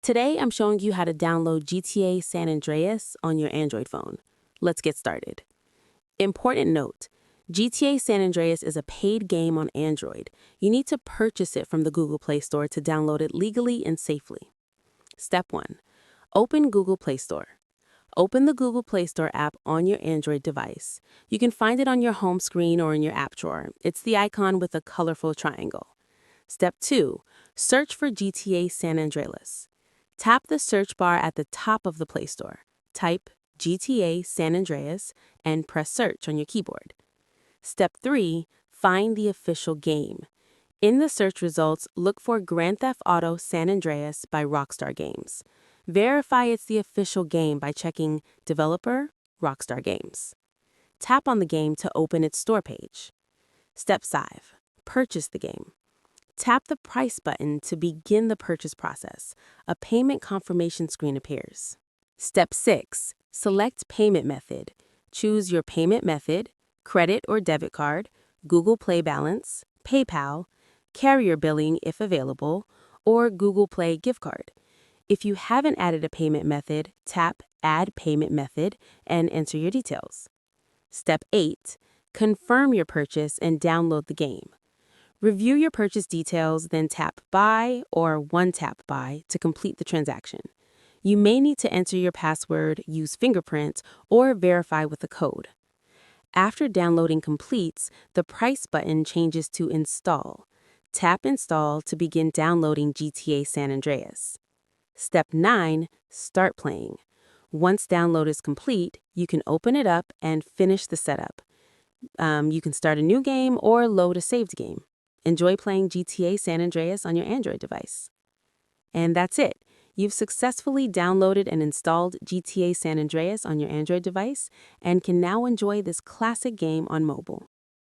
Today, I'm showing you how to download GTA San Andreas on your Android phone. Let's get started. Important note, GTA San Andreas is a paid game on Android. You need to purchase it from the Google Play Store to download it legally and safely. Step 1. Open Google Play Store. Open the Google Play Store app on your Android device. You can find it on your home screen or in your app drawer. It's the icon with a colorful triangle. Step 2. Search for GTA San Andreas. Tap the search bar at the top of the Play Store. Type GTA San Andreas and press search on your keyboard. Step 3. Find the official game. In the search results, look for Grand Theft Auto San Andreas by Rockstar Games. Verify it's the official game by checking Developer, Rockstar Games. Tap on the game to open its store page. Step 5. Purchase the game. Tap the price button to begin the purchase process. A payment confirmation screen appears. Step 6. Select payment method. Choose your payment method, credit or debit card, Google Play Balance, PayPal, carrier billing if available, or Google Play gift card. If you haven't added a payment method, tap Add Payment Method and enter your details. Step 8. Confirm your purchase and download the game. Review your purchase details, then tap Buy or one-tap Buy to complete the transaction. You may need to enter your password, use fingerprint, or verify with a code. After downloading completes, the price button changes to Install. Tap Install to begin downloading GTA San Andreas. Step 9. Start playing. Once download is complete, you can open it up and finish the setup. You can start a new game or load a saved game. Enjoy playing GTA San Andreas on your Android device. And that's it. You've successfully downloaded and installed GTA San Andreas on your Android device and can now enjoy this classic game on mobile.